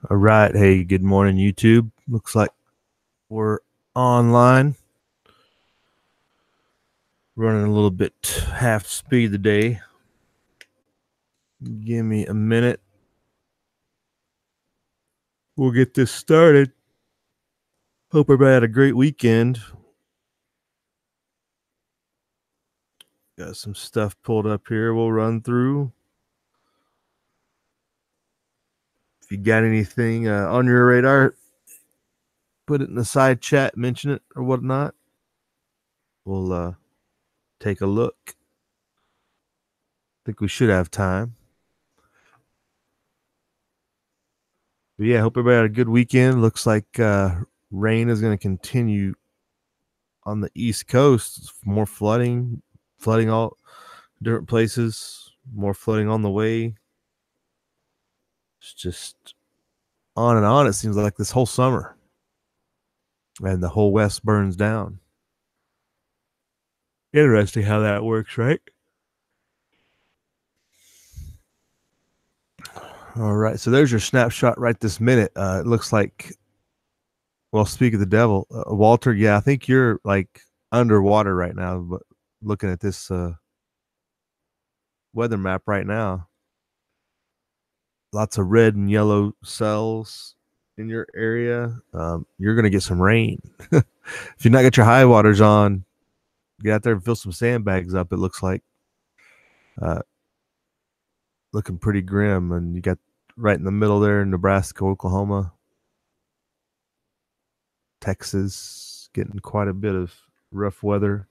All right. Hey, good morning, YouTube. Looks like we're online. Running a little bit half speed today. Give me a minute. We'll get this started. Hope everybody had a great weekend. Got some stuff pulled up here we'll run through. If you got anything on your radar, put it in the side chat, mention it or whatnot. We'll take a look. Think we should have time. But yeah, hope everybody had a good weekend. Looks like rain is going to continue on the East Coast. More flooding all different places, more flooding on the way. It's just on and on, it seems like, this whole summer. And the whole West burns down. Interesting how that works, right? All right, so there's your snapshot right this minute. It looks like, well, speak of the devil, Walter, yeah, I think you're like underwater right now, but looking at this weather map right now, lots of red and yellow cells in your area. You're going to get some rain. If you not got your high waters on, get out there and fill some sandbags up. It looks like looking pretty grim. And you got right in the middle there, Nebraska, Oklahoma, Texas, getting quite a bit of rough weather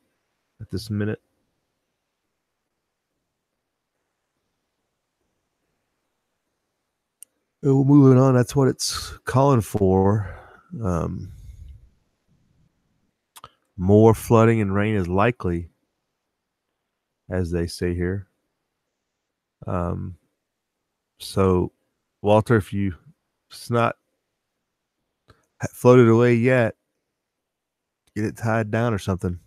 at this minute. Well, moving on, that's what it's calling for. More flooding and rain is likely, as they say here. So, Walter, if it's not floated away yet, get it tied down or something.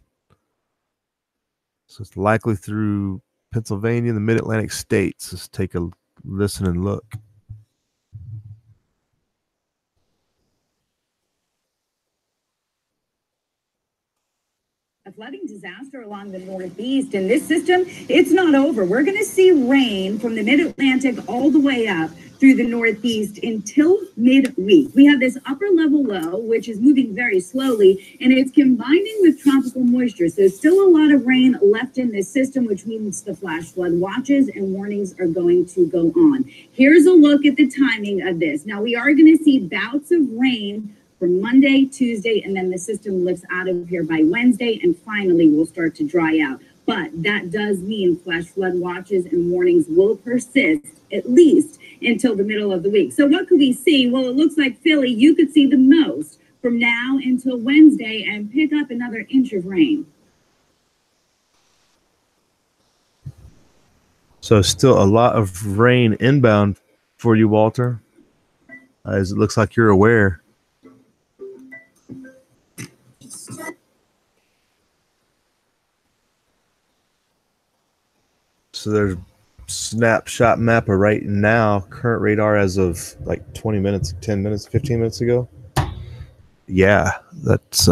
So it's likely through Pennsylvania and the Mid-Atlantic states. Let's take a listen and look. A flooding disaster along the Northeast, and this system, it's not over. We're going to see rain from the Mid-Atlantic all the way up through the Northeast until midweek. We have this upper level low, which is moving very slowly, and it's combining with tropical moisture. So still a lot of rain left in this system, which means the flash flood watches and warnings are going to go on. Here's a look at the timing of this. Now, we are going to see bouts of rain for Monday, Tuesday, and then the system lifts out of here by Wednesday, and finally will start to dry out. But that does mean flash flood watches and warnings will persist at least until the middle of the week. So what could we see? Well, it looks like Philly, you could see the most from now until Wednesday and pick up another inch of rain. So still a lot of rain inbound for you, Walter, as it looks like you're aware. So there's snapshot mapper right now, current radar as of like 20 minutes, 10 minutes, 15 minutes ago. Yeah, that's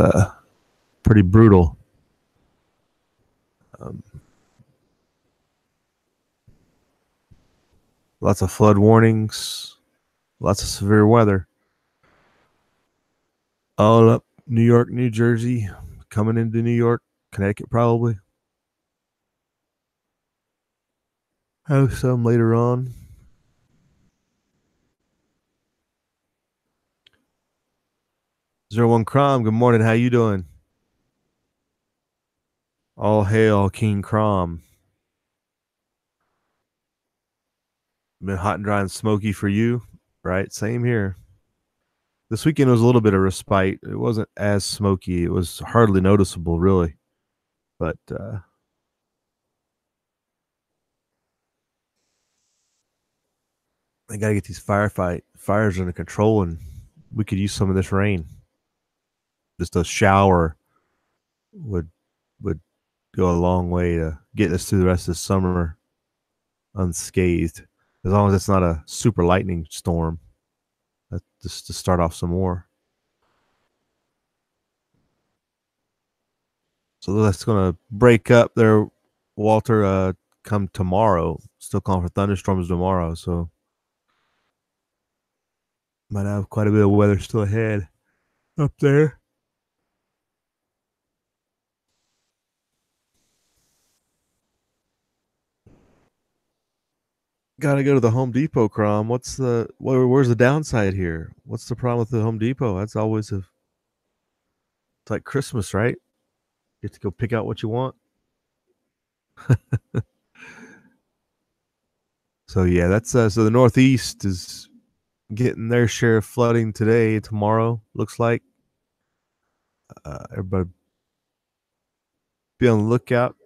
pretty brutal. Lots of flood warnings, lots of severe weather. All up New York, New Jersey, coming into New York, Connecticut probably. Have some later on. Zero One Crom, good morning. How you doing? All hail King Crom. Been hot and dry and smoky for you, right? Same here. This weekend was a little bit of respite. It wasn't as smoky. It was hardly noticeable, really. But I got to get these fires under control, and we could use some of this rain. Just a shower would go a long way to get us through the rest of the summer unscathed, as long as it's not a super lightning storm. just to start off some more. So that's going to break up there, Walter, come tomorrow. Still calling for thunderstorms tomorrow, so might have quite a bit of weather still ahead up there. Gotta go to the Home Depot, Crom. Where's the downside here? What's the problem with the Home Depot? It's like Christmas, right? You have to go pick out what you want. So yeah, that's so the Northeast is getting their share of flooding today, tomorrow. Looks like everybody be on the lookout.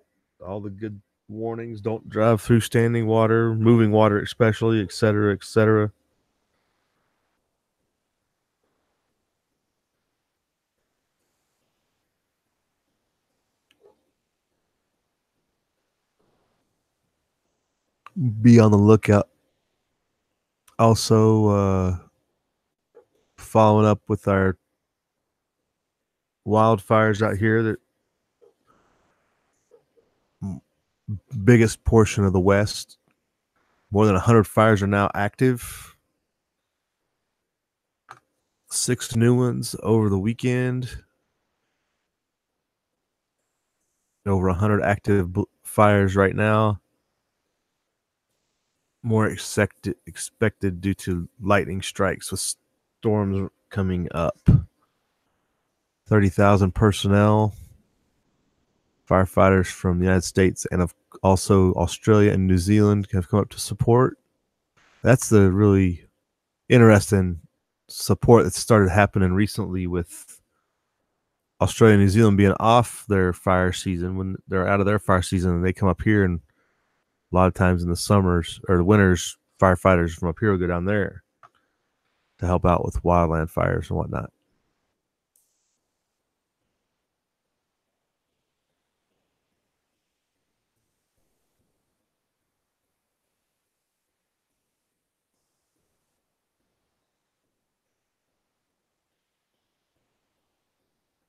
All the good warnings: don't drive through standing water, moving water, especially, etc., etc. Be on the lookout. Also, following up with our wildfires out here, that biggest portion of the West, more than 100 fires are now active. 6 new ones over the weekend. Over 100 active fires right now. More expected due to lightning strikes with storms coming up. 30,000 personnel, firefighters from the United States and also Australia and New Zealand have come up to support. That's the really interesting support that started happening recently with Australia and New Zealand being off their fire season. When they're out of their fire season, and they come up here, and a lot of times in the summers or the winters, firefighters from up here will go down there to help out with wildland fires and whatnot.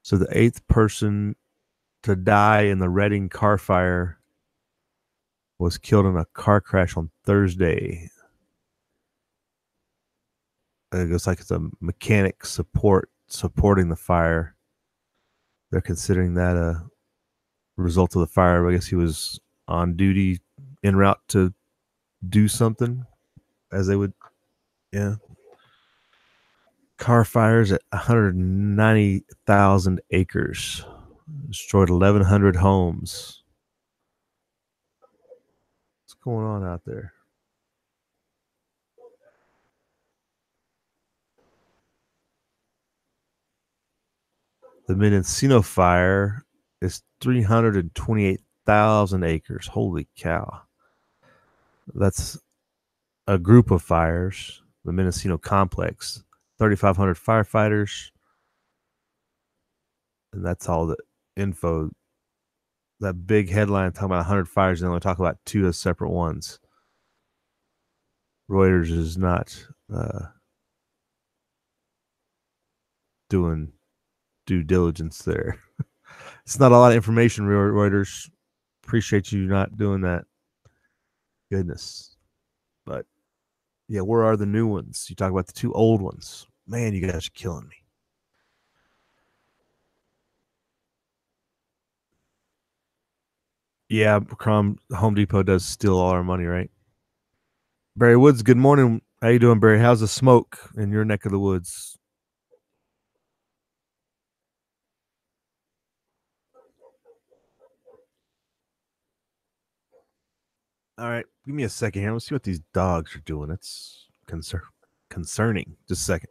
So the 8th person to die in the Reading car fire was killed in a car crash on Thursday. It looks like it's a mechanic supporting the fire. They're considering that a result of the fire. I guess he was on duty en route to do something, as they would. Yeah. Car fires at 190,000 acres. Destroyed 1,100 homes. What's going on out there? The Mendocino fire is 328,000 acres. Holy cow. That's a group of fires. The Mendocino complex, 3,500 firefighters. And that's all the info. That big headline talking about 100 fires, and they only talk about 2 as separate ones. Reuters is not doing due diligence there. It's not a lot of information, Reuters. Appreciate you not doing that. Goodness. But yeah, where are the new ones? You talk about the 2 old ones. Man, you guys are killing me. Yeah, Crom, Home Depot does steal all our money, right? Barry Woods, good morning. How you doing, Barry? How's the smoke in your neck of the woods? All right, give me a second here. Let's see what these dogs are doing. It's concerning. Just a second.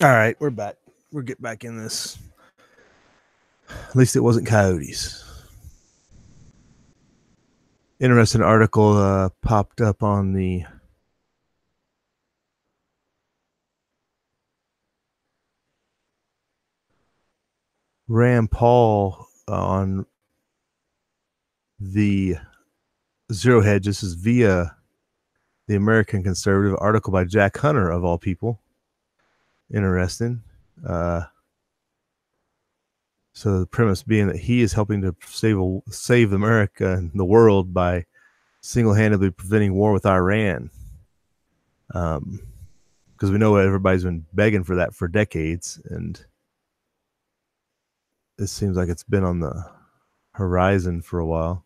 All right, we're back. We'll get back in this. At least it wasn't coyotes. Interesting article popped up on the Rand Paul on the Zero Hedge. This is via the American Conservative, article by Jack Hunter, of all people. Interesting. So the premise being that he is helping to save America and the world by single-handedly preventing war with Iran. Because we know everybody's been begging for that for decades, and it seems like it's been on the horizon for a while.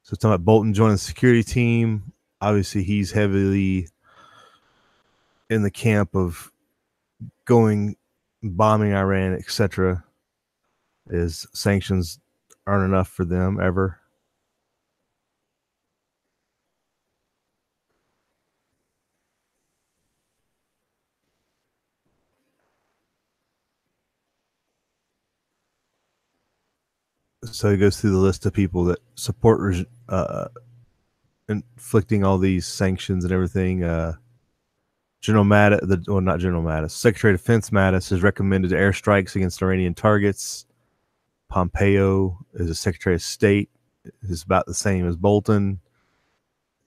So it's talking about Bolton joining the security team. Obviously, he's heavily in the camp of going, bombing Iran, etc. As sanctions aren't enough for them ever. So he goes through the list of people that support inflicting all these sanctions and everything. General Mattis, not General Mattis, Secretary of Defense Mattis has recommended airstrikes against Iranian targets. Pompeo is a Secretary of State, is about the same as Bolton,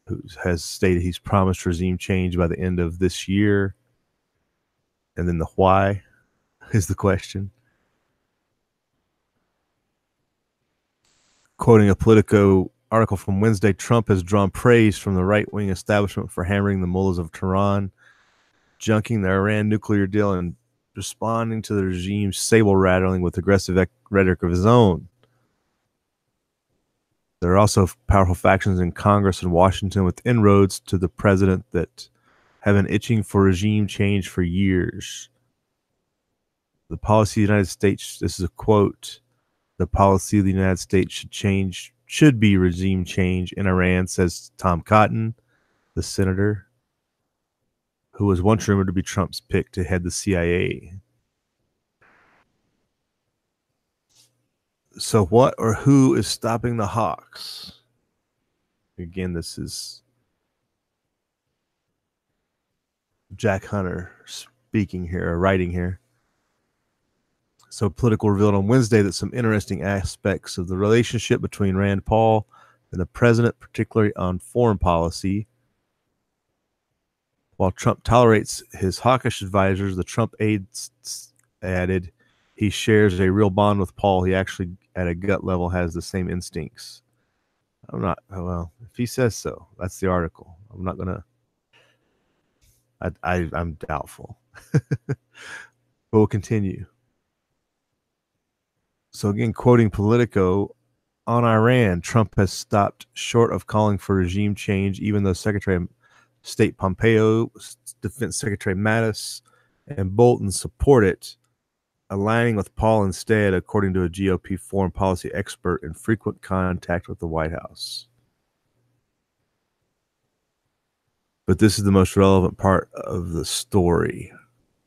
who has stated he's promised regime change by the end of this year. And then the why is the question. Quoting a Politico article from Wednesday, Trump has drawn praise from the right-wing establishment for hammering the mullahs of Tehran, junking the Iran nuclear deal, and responding to the regime's saber-rattling with aggressive rhetoric of his own. There are also powerful factions in Congress and Washington with inroads to the president that have been itching for regime change for years. The policy of the United States, this is a quote, the policy of the United States should be regime change in Iran, says Tom Cotton, the senator, who was once rumored to be Trump's pick to head the CIA. So what or who is stopping the hawks? Again, this is Jack Hunter speaking here, or writing here. So Politico revealed on Wednesday that some interesting aspects of the relationship between Rand Paul and the president, particularly on foreign policy. While Trump tolerates his hawkish advisors, the Trump aide added he shares a real bond with Paul. He actually, at a gut level, has the same instincts. Well, if he says so, that's the article. I'm not going to, I'm doubtful. But we'll continue. So again, quoting Politico, on Iran, Trump has stopped short of calling for regime change, even though Secretary of State Pompeo, Defense Secretary Mattis, and Bolton support it, aligning with Paul instead, according to a GOP foreign policy expert in frequent contact with the White House. But this is the most relevant part of the story,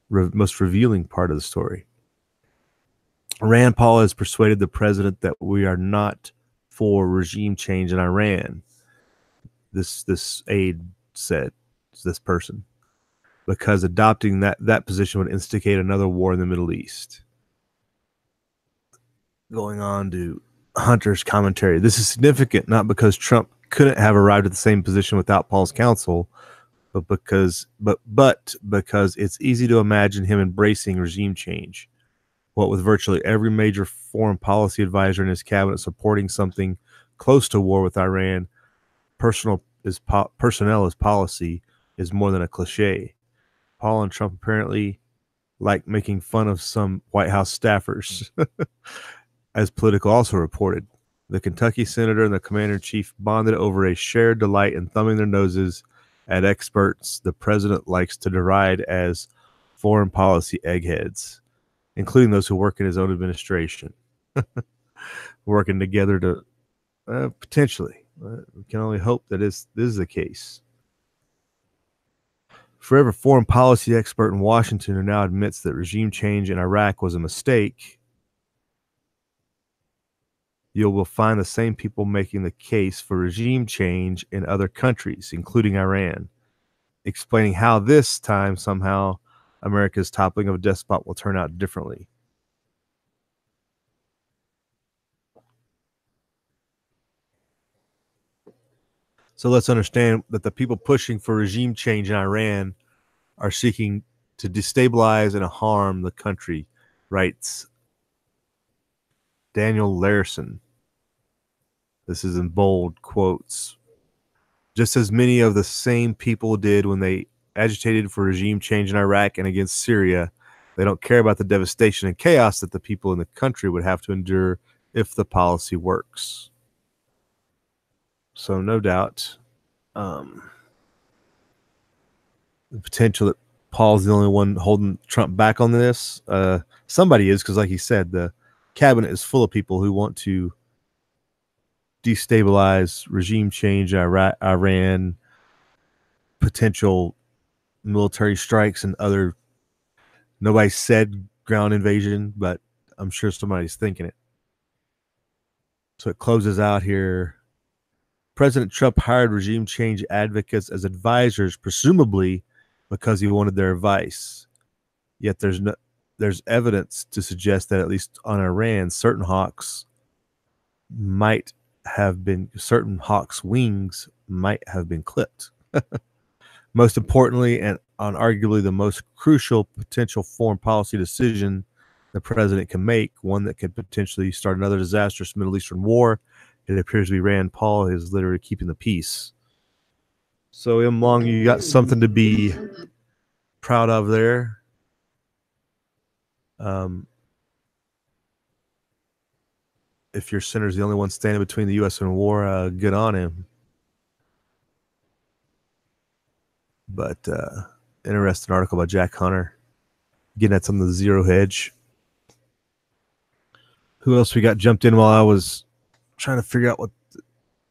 most revealing part of the story. Rand Paul has persuaded the president that we are not for regime change in Iran. This aide said, this person, because adopting that position would instigate another war in the Middle East. Going on to Hunter's commentary, this is significant not because Trump couldn't have arrived at the same position without Paul's counsel, but because it's easy to imagine him embracing regime change. What with virtually every major foreign policy advisor in his cabinet supporting something close to war with Iran, personnel as policy is more than a cliche. Paul and Trump apparently like making fun of some White House staffers, as Politico also reported. The Kentucky senator and the commander-in-chief bonded over a shared delight in thumbing their noses at experts the president likes to deride as foreign policy eggheads, including those who work in his own administration, working together to potentially. We can only hope that this is the case. For every foreign policy expert in Washington who now admits that regime change in Iraq was a mistake, you will find the same people making the case for regime change in other countries, including Iran, explaining how this time somehow America's toppling of a despot will turn out differently. So let's understand that the people pushing for regime change in Iran are seeking to destabilize and harm the country, writes Daniel Larson. This is in bold quotes. Just as many of the same people did when they agitated for regime change in Iraq and against Syria, they don't care about the devastation and chaos that the people in the country would have to endure if the policy works. So no doubt, the potential that Paul's the only one holding Trump back on this. Somebody is, because like he said, the cabinet is full of people who want to destabilize, regime change, Iran, potential military strikes and other. Nobody said ground invasion, but I'm sure somebody's thinking it. So it closes out here. President Trump hired regime change advocates as advisors, presumably because he wanted their advice. Yet there's evidence to suggest that at least on Iran, certain hawks' wings might have been clipped. Most importantly, and on arguably the most crucial potential foreign policy decision the president can make, one that could potentially start another disastrous Middle Eastern war, it appears to be Rand Paul is literally keeping the peace. So, M. Long, you got something to be proud of there. If your senator's the only one standing between the U.S. and war, good on him. But interesting article about Jack Hunter getting at some of the zero hedge. Who else we got jumped in while I was trying to figure out what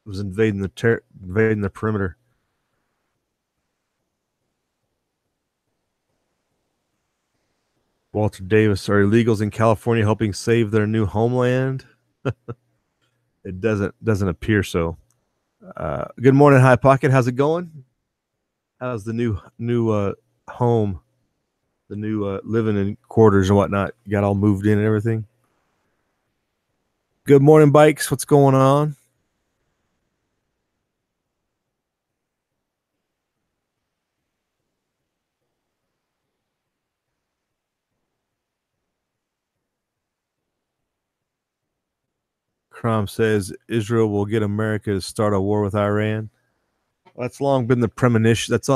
was invading the perimeter? Walter Davis, are illegals in California helping save their new homeland? It doesn't appear so. Good morning, High Pocket. How's it going? How's the new home, the new living in quarters and whatnot? You got all moved in and everything? Good morning, Bikes. What's going on? Crom says Israel will get America to start a war with Iran. That's long been the premonition. That's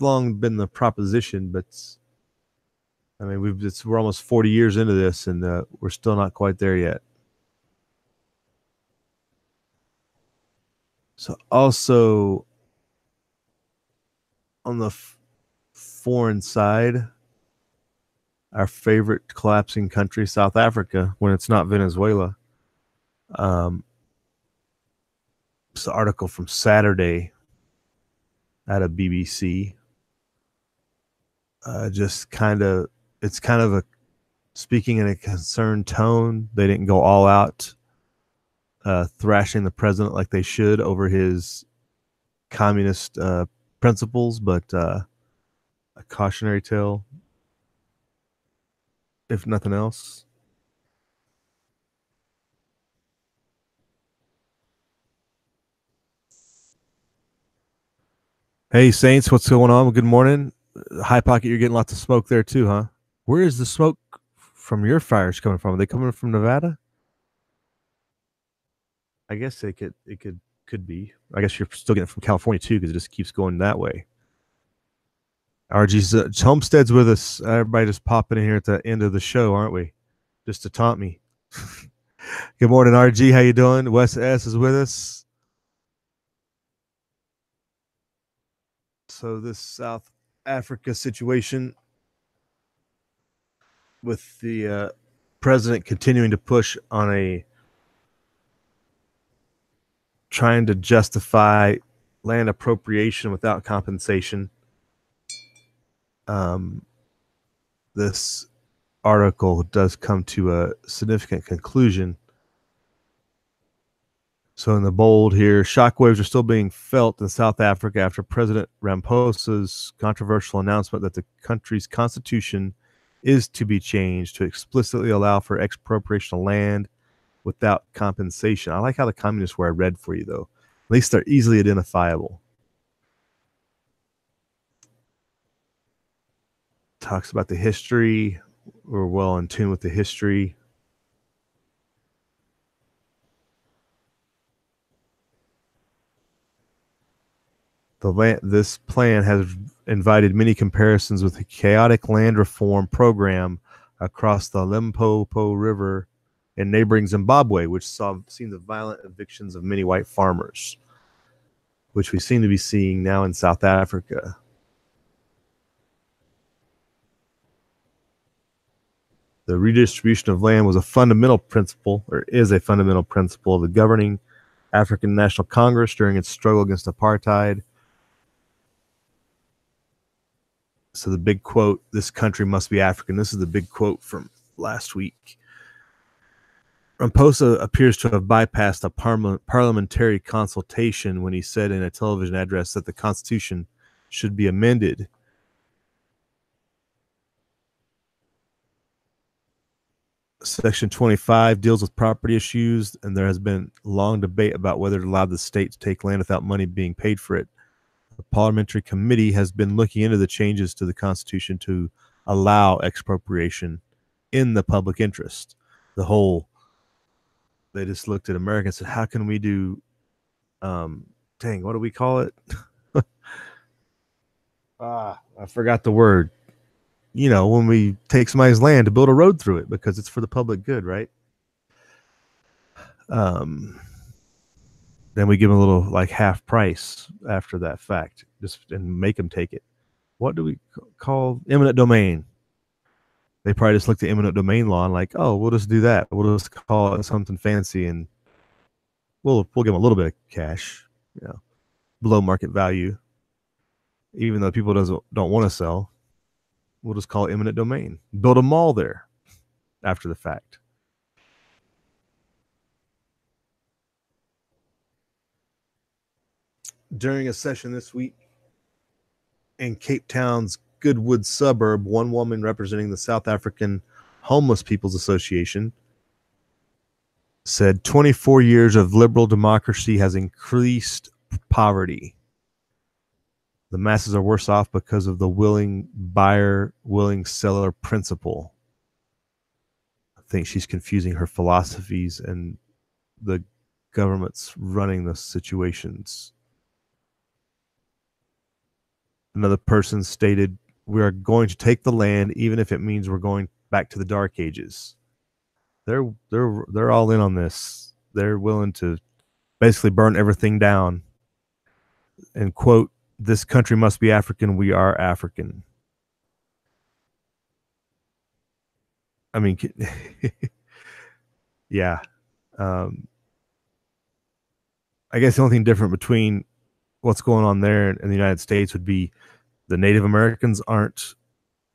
long been the proposition, but I mean, we're almost 40 years into this, and we're still not quite there yet. So also on the foreign side, our favorite collapsing country, South Africa, when it's not Venezuela. It's the article from Saturday out of BBC. It's kind of a speaking in a concerned tone. They didn't go all out thrashing the president like they should over his communist principles, but a cautionary tale, if nothing else. Hey, Saints, what's going on? Good morning. High Pocket, you're getting lots of smoke there too, huh? Where is the smoke from your fires coming from? Are they coming from Nevada? I guess it could be. I guess you're still getting it from California too, because it just keeps going that way. RG's Homestead's with us. Everybody just popping in here at the end of the show, aren't we? Just to taunt me. Good morning, RG. How you doing? Wes S is with us. So this South Africa situation with the president continuing to push on trying to justify land appropriation without compensation. this article does come to a significant conclusion. So in the bold here, shockwaves are still being felt in South Africa after President Ramaphosa's controversial announcement that the country's constitution is to be changed to explicitly allow for expropriation of land without compensation. I like how the communists were red for you, though. At least they're easily identifiable. Talks about the history. We're well in tune with the history. This plan has invited many comparisons with the chaotic land reform program across the Limpopo River in neighboring Zimbabwe, which seen the violent evictions of many white farmers, which we seem to be seeing now in South Africa. The redistribution of land was a fundamental principle, or is a fundamental principle, of the governing African National Congress during its struggle against apartheid. So the big quote, "This country must be African." This is the big quote from last week. Ramaphosa appears to have bypassed a parliamentary consultation when he said in a television address that the Constitution should be amended. Section 25 deals with property issues, and there has been long debate about whether to allow the state to take land without money being paid for it. The parliamentary committee has been looking into the changes to the Constitution to allow expropriation in the public interest. They just looked at America and said, how can we do, what do we call it? I forgot the word. You know, when we take somebody's land to build a road through it because it's for the public good, right? Then we give them a little like half price after that fact, and make them take it. What do we call eminent domain? They probably just looked at eminent domain law and like, oh, we'll just do that. We'll just call it something fancy, and we'll give them a little bit of cash, below market value, even though people don't want to sell. We'll just call it eminent domain. Build a mall there after the fact. During a session this week in Cape Town's Goodwood suburb, one woman representing the South African Homeless People's Association said 24 years of liberal democracy has increased poverty. The masses are worse off because of the willing buyer, willing seller principle. I think she's confusing her philosophies and the government's running the situations. Another person stated, "We are going to take the land, even if it means we're going back to the Dark Ages." They're all in on this. They're willing to basically burn everything down and quote, "This country must be African. We are African." I mean, yeah. I guess the only thing different between what's going on there in the United States would be the Native Americans aren't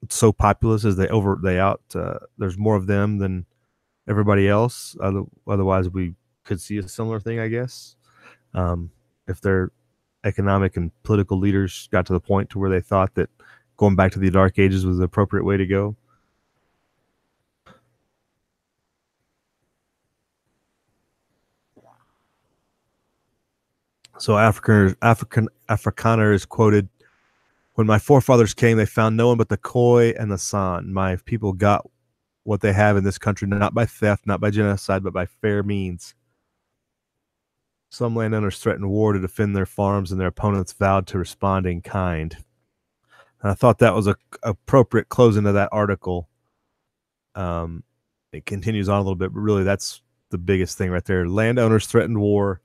so populous as there's more of them than everybody else. Otherwise, we could see a similar thing, I guess. If their economic and political leaders got to the point to where they thought that going back to the Dark Ages was the appropriate way to go. So Afrikaner is quoted, "When my forefathers came, they found no one but the Khoi and the San. My people got what they have in this country, not by theft, not by genocide, but by fair means. Some landowners threatened war to defend their farms, and their opponents vowed to respond in kind." And I thought that was a appropriate closing to that article. It continues on a little bit, but really that's the biggest thing right there. Landowners threatened war,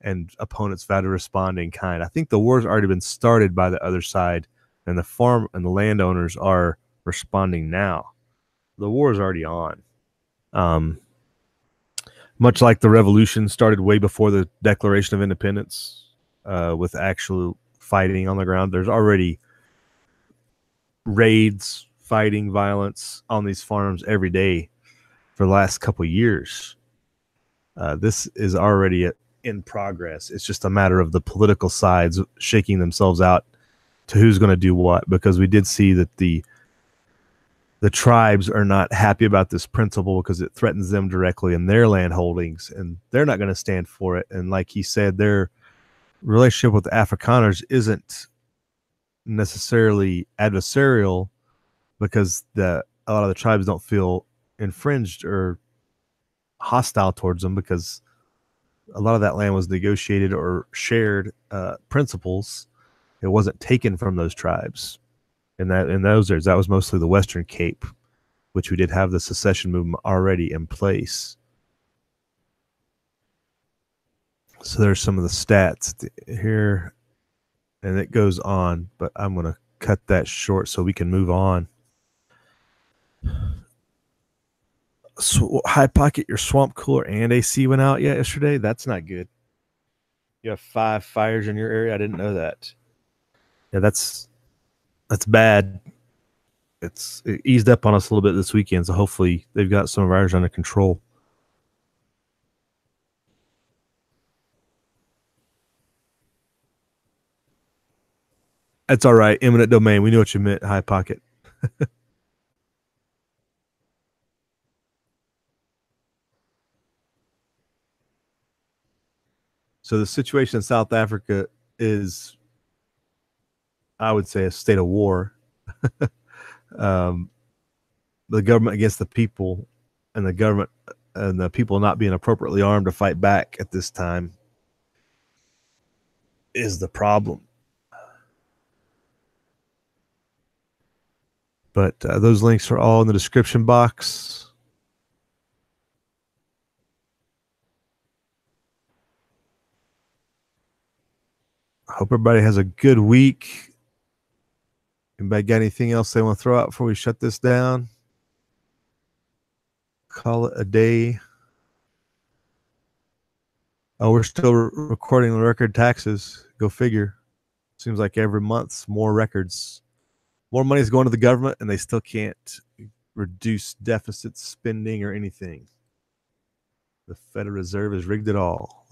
and opponents vowed to respond in kind. I think the war's already been started by the other side, and the farm and the landowners are responding now. The war is already on. Much like the revolution started way before the Declaration of Independence, with actual fighting on the ground, there's already raids, fighting, violence on these farms every day for the last couple of years. This is already in progress. It's just a matter of the political sides shaking themselves out to who's going to do what, because we did see that the tribes are not happy about this principle because it threatens them directly in their land holdings, and they're not going to stand for it. And like he said, their relationship with the Afrikaners isn't necessarily adversarial because a lot of the tribes don't feel infringed or hostile towards them, because a lot of that land was negotiated or shared principles. It wasn't taken from those tribes. In those areas, that was mostly the Western Cape, which we did have the secession movement already in place. So there's some of the stats here, and it goes on, but I'm going to cut that short so we can move on. So, High Pocket, your swamp cooler and AC went out yesterday? That's not good. You have 5 fires in your area? I didn't know that. Yeah, that's bad. It eased up on us a little bit this weekend, so hopefully they've got some of ours under control. That's all right. Eminent domain. We knew what you meant, High Pocket. So the situation in South Africa is, I would say, a state of war. The government against the people, and the government and the people not being appropriately armed to fight back at this time is the problem. But those links are all in the description box. I hope everybody has a good week. Anybody got anything else they want to throw out before we shut this down? Call it a day. Oh, we're still recording the record taxes. Go figure. Seems like every month, more records. More money is going to the government, and they still can't reduce deficit spending or anything. The Federal Reserve has rigged it all.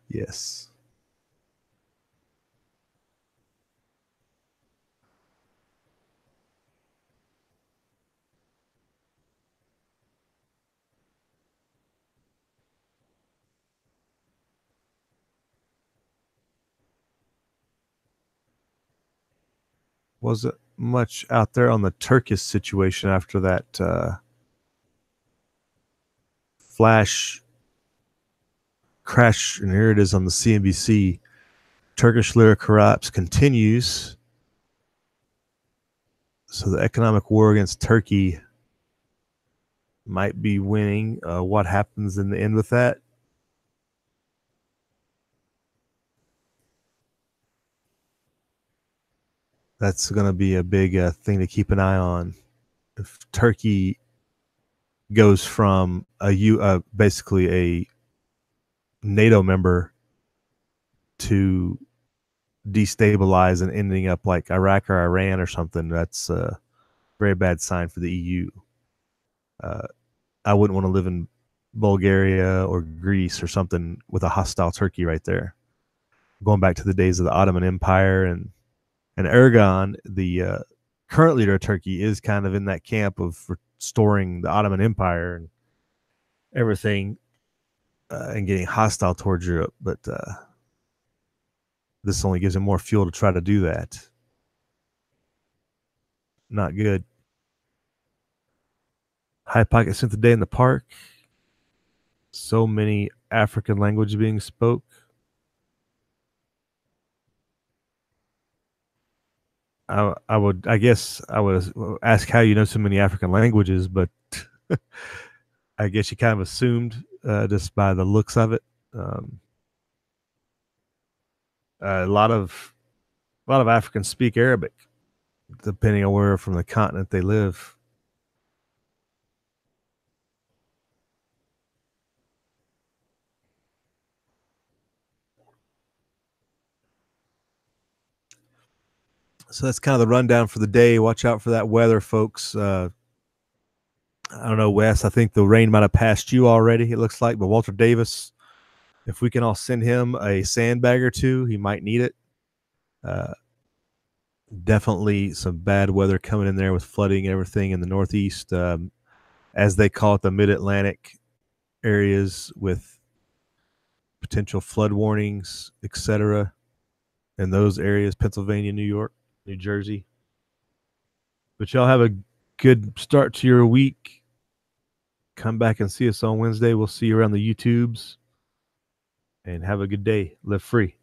Yes. Wasn't much out there on the Turkish situation after that flash crash, and here it is on the CNBC. Turkish lira collapse continues. So the economic war against Turkey might be winning. What happens in the end with that? That's going to be a big thing to keep an eye on. If Turkey goes from basically a NATO member to destabilize and ending up like Iraq or Iran or something, that's a very bad sign for the EU. I wouldn't want to live in Bulgaria or Greece or something with a hostile Turkey right there. Going back to the days of the Ottoman Empire, and Erdogan, the current leader of Turkey, is kind of in that camp of restoring the Ottoman Empire and everything, and getting hostile towards Europe. But this only gives him more fuel to try to do that. Not good. High Pocket spent the day in the park. So many African languages being spoke. I guess I would ask how you know so many African languages, but I guess you kind of assumed just by the looks of it. A lot of Africans speak Arabic, depending on where from the continent they live. So that's kind of the rundown for the day. Watch out for that weather, folks. I don't know, Wes. I think the rain might have passed you already, it looks like. But Walter Davis, if we can all send him a sandbag or two, he might need it. Definitely some bad weather coming in there with flooding and everything in the Northeast, as they call it, the Mid-Atlantic areas, with potential flood warnings, etc. in those areas, Pennsylvania, New York, New Jersey. But y'all have a good start to your week. Come back and see us on Wednesday. We'll see you around the YouTubes. And have a good day. Live free.